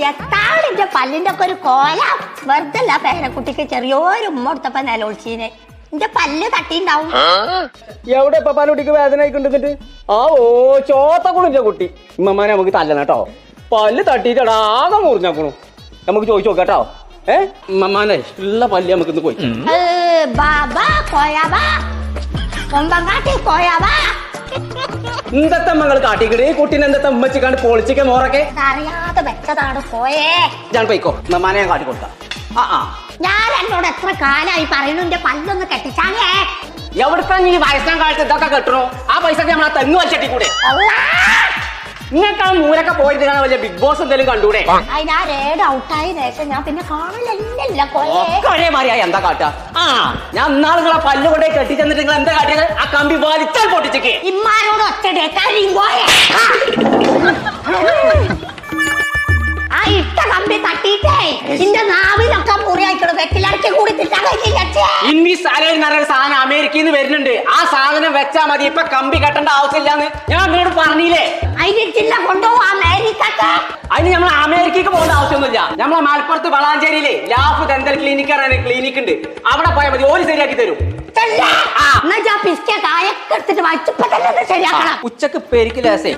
എത്താളിന്റെ പല്ലിന്റെ ഒക്കെ ഒരു കോല വെറുതെ അല്ല പേരക്കുട്ടിക്ക് ചെറിയൊരു ഉമ്മ കൊടുത്തപ്പോ നിലവിളിച്ചീനെ എന്റെ പല്ല് തട്ടിണ്ടാവും. എവിടെ ഇപ്പൊ പാലുകുട്ടിക്ക് വേദന ആയിക്കൊണ്ടിരുന്നിട്ട് ചോത്തക്കുളിന്റെ കുട്ടി ഇമ്മമാനെ നമുക്ക് തല്ലണം കേട്ടോ. പല്ല് തട്ടിയിട്ടാ ആകെ മുറിഞ്ഞാക്കണു. നമുക്ക് ചോദിച്ചു നോക്കാം കേട്ടോ. ഇമ്മമാനെ ഉള്ള പല്ല് നമുക്ക് ഇന്ന് പോയി എന്തത്തെ മങ്ങൾ കാട്ടിക്കിട് ഈ കുട്ടീനെ എന്തത്തെ ഉമ്മച്ചിക്കാണ്ട് പൊളിച്ചിക്ക മോറൊക്കെ അറിയാതെ വെച്ചതാണ് പോയേ. ഞാൻ പോയിക്കോ ഇമ്മമാനെ ഞാൻ കാട്ടി കൊടുക്കാം. ഞാൻ എന്നോട് എത്ര കാലായി പറയുന്നു എന്റെ പല്ലൊന്ന് കെട്ടിച്ചാണേ. എവിടുത്തെ നീ വയസ്സാൻ കാലത്ത് ഇതൊക്കെ കെട്ടണോ? ആ പൈസക്ക് നമ്മൾ ആ തെങ്ങ് വലിച്ചട്ടി കൂടെ നിങ്ങൾക്ക് ആ മൂലൊക്കെ പോയിട്ട് കാണാൻ വലിയ ബിഗ് ബോസ് എന്തെങ്കിലും കണ്ടൂടെ? അതിനാ റേഡ് ഔട്ടായ ശേഷം ഞാൻ പിന്നെ കാണലല്ല ഒരേ മാറിയായി എന്താ കാട്ടാ? ഞാൻ ഇന്നാളുകളെ പല്ല് കൊണ്ടേ കെട്ടിച്ചെന്നിട്ട് നിങ്ങൾ എന്താ കാട്ടിയത്? ആ കമ്പി വലിച്ചാൽ പൊട്ടിച്ചേക്ക് ഇമ്മാനോട് ഒറ്റ ആ ഇട്ട കമ്പി തട്ടിട്ടേ നിന്റെ നാവിലൊക്കെ മുറിയായിക്കോളൂ. വെറ്റിലടക്കി കൂടി ഇന്ത്യ സാലറി എന്നൊരു സാധനം അമേരിക്കയിൽ നിന്ന് വരുന്നുണ്ട്. ആ സാധനം വെച്ചാ മതി. ഇപ്പൊ കമ്പി കെട്ടേണ്ട ആവശ്യമില്ലാന്ന് ഞാൻ നിങ്ങളോട് പറഞ്ഞില്ലേ? അതിനിട്ടില്ല കൊണ്ടുപോകും അമേരിക്കക്ക്. അതിന് നമ്മൾ അമേരിക്കക്ക് പോകേണ്ട ആവശ്യമൊന്നുമില്ല. നമ്മളെ മലപ്പുറത്ത് വളാഞ്ചേരിയിലെ ലാഫ് ദന്തൽ ക്ലിനിക് അറിയാൻ ക്ലിനിക് ഉണ്ട്. അവിടെ പോയാൽ മതി. ഓര് ശരിയാക്കി തരും. ഉച്ചക്ക് പെരിക്ക് ലേസേ